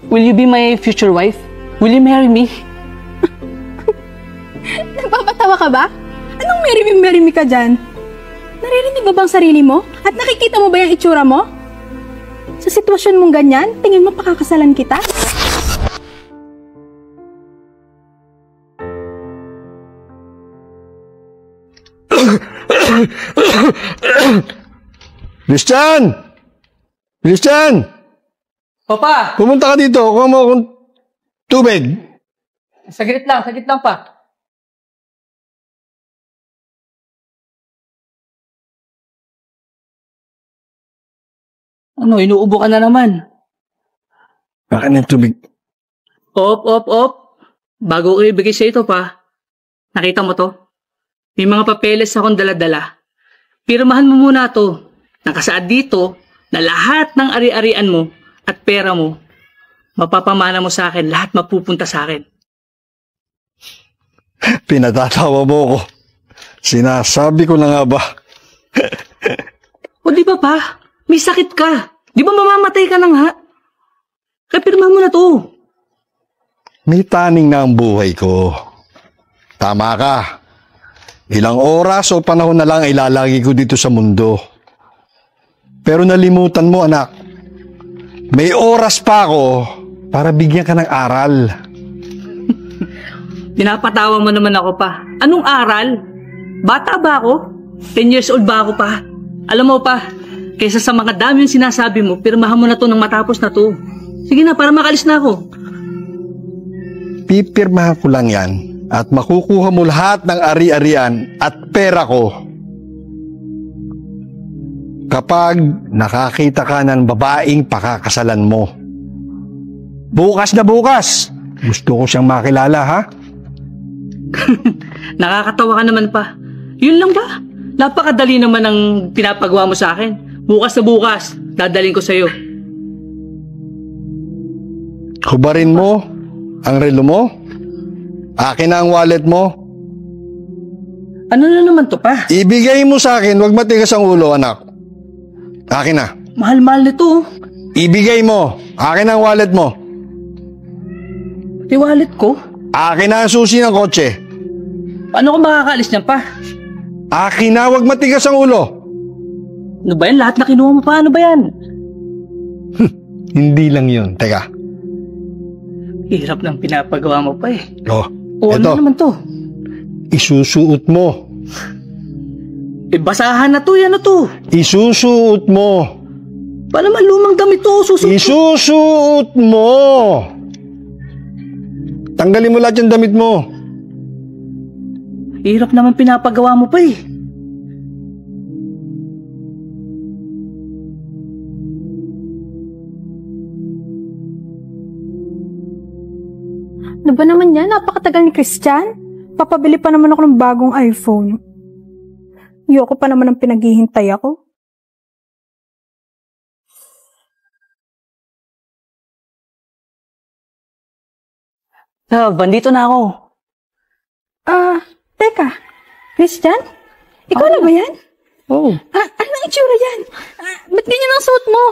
Will you be my future wife? Will you marry me? Nagpapatawa ka ba? Anong marry me ka dyan? Naririnig mo bang sarili mo? At nakikita mo ba yung itsura mo? Sa sitwasyon mong ganyan, tingin mo pakakasalan kita? Christian! Christian! Papa! Pumunta ka dito. Kuha mo akong tubig. Saglit lang pa. Ano, inuubo ka na naman. Baka ng tubig. Op. Bago ko ibigay sa ito pa. Nakita mo to? May mga papeles akong dala-dala. Pirmahan mo muna to. Nakasaad dito na lahat ng ari-arian mo at pera mo, mapapamana mo sa akin, lahat mapupunta sa akin. Pinatatawa mo ko. Sinasabi ko na nga ba? O di ba pa? May sakit ka. Di ba mamamatay ka na nga? Kaya pirma mo na to. May taning na ang buhay ko. Tama ka. Ilang oras o panahon na lang ilalagi ko dito sa mundo. Pero nalimutan mo, anak. May oras pa ako para bigyan ka ng aral. Pinapatawa mo naman ako pa. Anong aral? Bata ba ako? 10 years old ba ako pa? Alam mo pa, kaysa sa mga dami yung sinasabi mo, pirmahan mo na to nang matapos na to. Sige na, para makalis na ako. Pipirmahan ko lang yan at makukuha mo lahat ng ari-arian at pera ko. Kapag nakakita ka ng babaeng pakakasalan mo. Bukas na bukas. Gusto ko siyang makilala, ha? Nakakatawa ka naman pa. Yun lang ba? Napakadali naman ang pinapagawa mo sa akin. Bukas na bukas, dadaling ko sa'yo. Hubarin mo ang relo mo. Akin na ang wallet mo. Ano na naman to pa? Ibigay mo sa akin, huwag matigas ang ulo, anak. Akin na. Mahal-mahal nito. Ibigay mo. Akin na ang wallet mo. Di wallet ko? Akin na ang susi ng kotse. Paano ko makakaalis niyan pa? Akin na, huwag matigas ang ulo. Ano ba yan? Lahat na kinuha mo pa? Ano ba yan? Hindi lang yun. Teka. Hirap ng pinapagawa mo pa eh. Oh, O ano naman to? Isusuot mo. Basahan na to, yan na to. Isusuot mo. Pa naman lumang damit to, susuot. Isusuot mo. Tanggalin mo lahat yung damit mo. Hirap naman pinapagawa mo pa eh. Ano ba naman yan? Napakatagal ni Christian. Papabili pa naman ako ng bagong iPhone. Ayoko pa naman ang pinaghihintay ako. Bandito na ako. Teka. Christian? Ikaw na ba yan? Oh. Anong itsura yan? Ba't ganyan ang suot mo?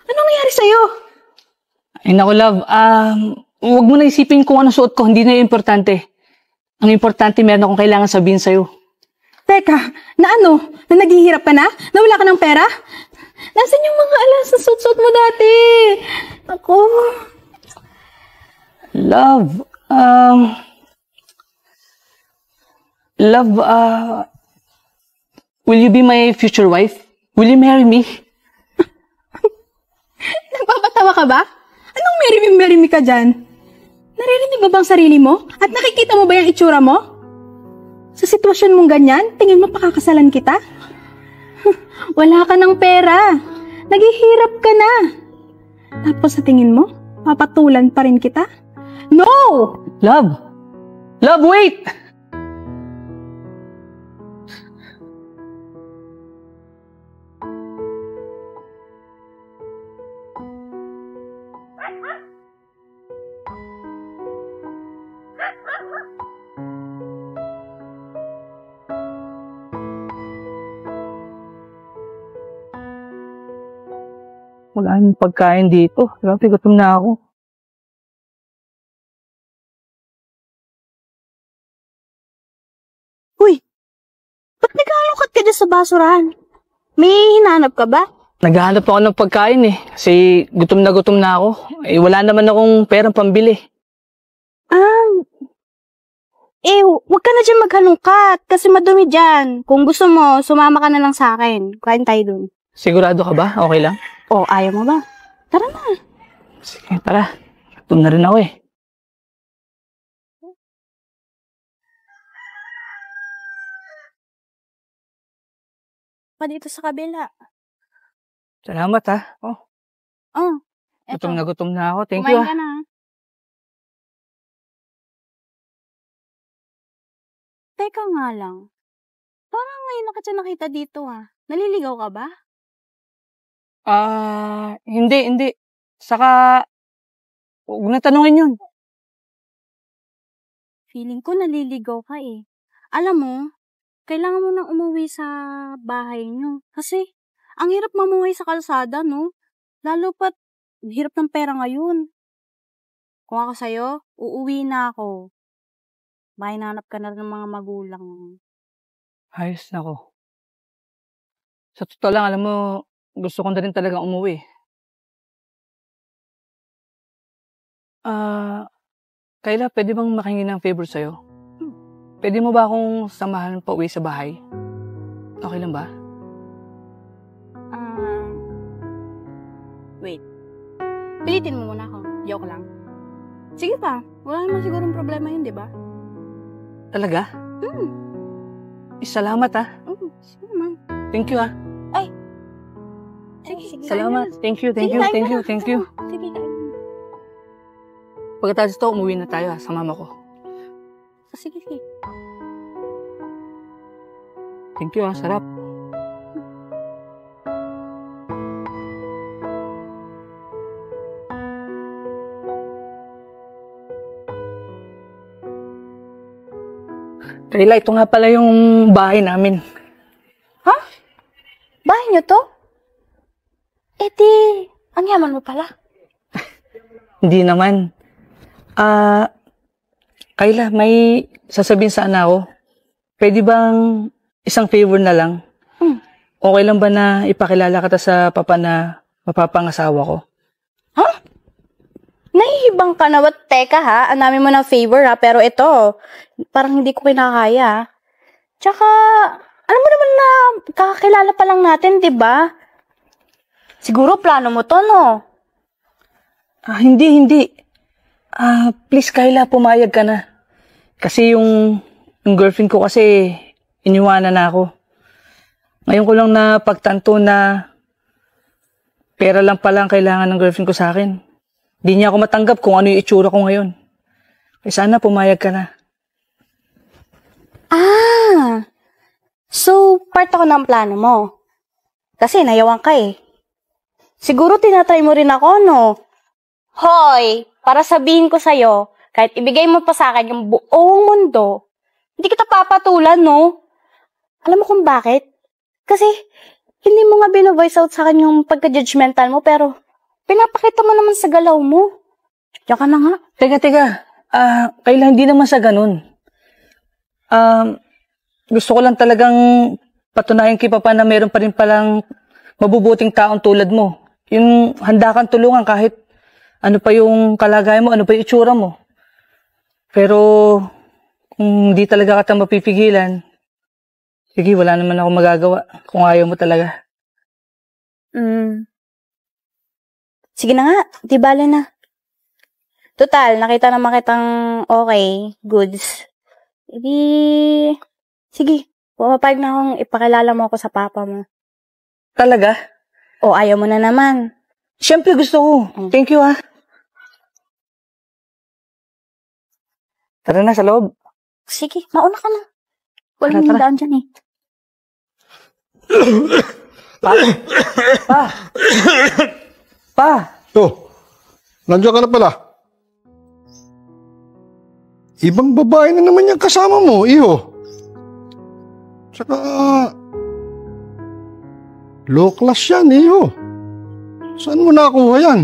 Anong nangyari sa'yo? Ay naku, love. Huwag mo na isipin kung ano suot ko. Hindi na yung importante. Ang importante, meron akong kailangan sabihin sa'yo. Teka, na ano? Na naghihirap ka na? Na wala ka ng pera? Nasaan yung mga alas na suot-suot mo dati? Ako. Love, will you be my future wife? Will you marry me? Nagpapatawa ka ba? Anong marry me ka dyan? Naririnig mo bang sarili mo? At nakikita mo ba yung itsura mo? Sa sitwasyon mong ganyan, tingin mo pakakasalan kita? Wala ka ng pera. Naghihirap ka na. Tapos sa tingin mo, papatulan pa rin kita? No! Love! Love, wait! Wala yung pagkain dito. Grabe, gutom na ako. Ba't nagkalungkot ka dyan sa basurahan? May hinanap ka ba? Naghahanap ako ng pagkain eh. Kasi gutom na ako. Eh, wala naman akong perang pambili. Huwag ka na dyan maghalungkat kasi madumi dyan. Kung gusto mo, sumama ka na lang sa akin. Kain tayo dun. Sigurado ka ba? Okay lang? Ayaw mo ba? Tara na. Sige, tara. Gutom na rin ako eh. Pa dito sa kabila. Salamat ha. Eto. Gutom na ako. Thank you Kumain ha. ka na. Teka nga lang. Parang ngayon na kita nakita dito Naliligaw ka ba? Hindi. Saka, huwag na tanungin yun. Feeling ko naliligaw ka eh. Alam mo, kailangan mo nang umuwi sa bahay nyo. Kasi, ang hirap mamuhay sa kalsada, no? Lalo pat, hirap ng pera ngayon. Kung ako sa'yo, uuwi na ako. Baka hinanap ka na rin ng mga magulang. Ayos na ko. Sa totoo lang, alam mo, gusto ko na rin talagang umuwi. Kayla, pwede bang makingi ng favor sa'yo? Pwede mo ba akong samahan pa uwi sa bahay? Okay lang ba? Wait. Pilitin mo muna ako. Joke lang. Sige pa. Wala naman sigurong problema yun, di ba? Talaga? Salamat ha. Sige naman. Thank you ha. Sige. Salamat. Thank you. Sige, kain ka na. Sige, kain. Pagkatapos ito, umuwi na tayo sa mama ko. Sige. Thank you ha. Sarap. Kayla, ito nga pala yung bahay namin. Ha? Bahay nyo to? Di, ang yaman mo pala. Hindi naman. Kayla, may sasabihin sana ako. Pwede bang isang favor na lang? Okay lang ba na ipakilala kita sa papa na mapapangasawa ko? Ha? Nahihibang ka na. Teka ha, ang dami mo ng favor pero ito, parang hindi ko kinakaya. Tsaka, alam mo naman na kakakilala pa lang natin, di ba? Siguro plano mo to, no? Hindi. Please, Kayla, pumayag ka na. Kasi yung girlfriend ko kasi iniwanan na ako. Ngayon ko lang napagtanto na pera lang pala ang kailangan ng girlfriend ko sa akin. Hindi niya ako matanggap kung ano yung itsura ko ngayon. Kaya sana pumayag ka na. So, part ako ng plano mo. Kasi nayawan ka eh. Siguro tinatry mo rin ako, no? Hoy, para sabihin ko sa'yo, kahit ibigay mo pa sa akin yung buong mundo, hindi kita papatulan, no? Alam mo kung bakit? Kasi, hindi mo nga bino-voice out sa akin yung pagka-judgmental mo, pero pinapakita mo naman sa galaw mo. Diyan ka na nga. Teka. Kayla, hindi naman sa ganun. Gusto ko lang talagang patunayan kay Papa na meron pa rin palang mabubuting taong tulad mo. Yung handa kang tulungan kahit ano pa yung kalagayan mo, ano pa yung itsura mo. Pero kung hindi talaga kita mapipigilan, sige, wala naman ako magagawa kung ayaw mo talaga. Sige na nga, di bale na. Total, nakita naman kitang okay, goods. Sige, pumapayag na akong ipakilala mo ako sa papa mo. Talaga? O ayaw mo na naman. Siyempre gusto ko. Thank you ha. Tara na sa loob. Sige, mauna ka na. Walang hindaan dyan eh. Pa! Nandiyan ka na pala. Ibang babae na naman yung kasama mo, iho. Tsaka, low class yan, iho. Saan mo nakuha yan?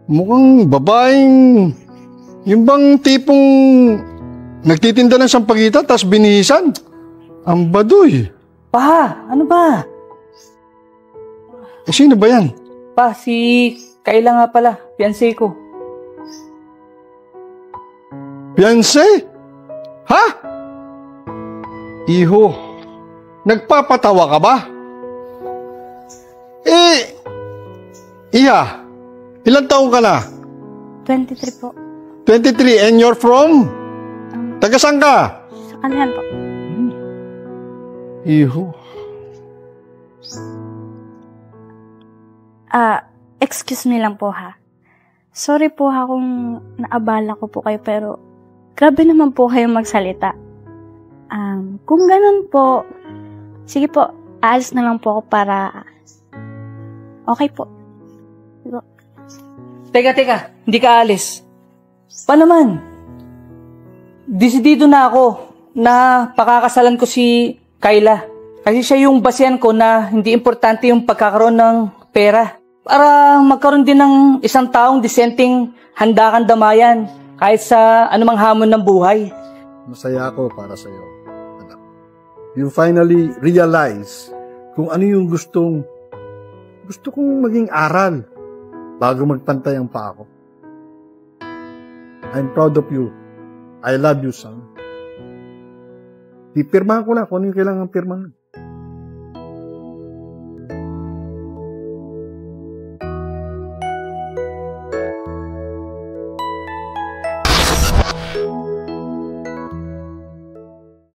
Mukhang babaeng, yung bang tipong Nagtitinda ng sampagita, tas binihisan. Ang baduy. Pa, ano ba? Eh, sino ba yan? Pa, si Kayla nga pala, fiancé ko. Fiancé? Ha? Iho, nagpapatawa ka ba? Eh, Iha, ilang taong ka na? 23 po. 23, and you're from? Taga saan ka? Sa kanihan po. Iho. Excuse me lang po ha. Sorry po ha kung naabala ko po kayo pero grabe naman po kayo magsalita. Kung ganun po, sige po, aalis na lang po ako para okay po. Diba? Teka, hindi ka alis. Pa naman? Desidido na ako na pakakasalan ko si Kayla. Kasi siya yung basihan ko na hindi importante yung pagkakaroon ng pera. Para magkaroon din ng isang taong disenteng handa kang damayan kahit sa anumang hamon ng buhay. Masaya ako para sa iyo, anak. You finally realize kung ano yung gusto kong maging aral bago magpantay ang pa ako. I'm proud of you. I love you, son. Pipirmahan ko na kung ano yung kailangan pirmahan.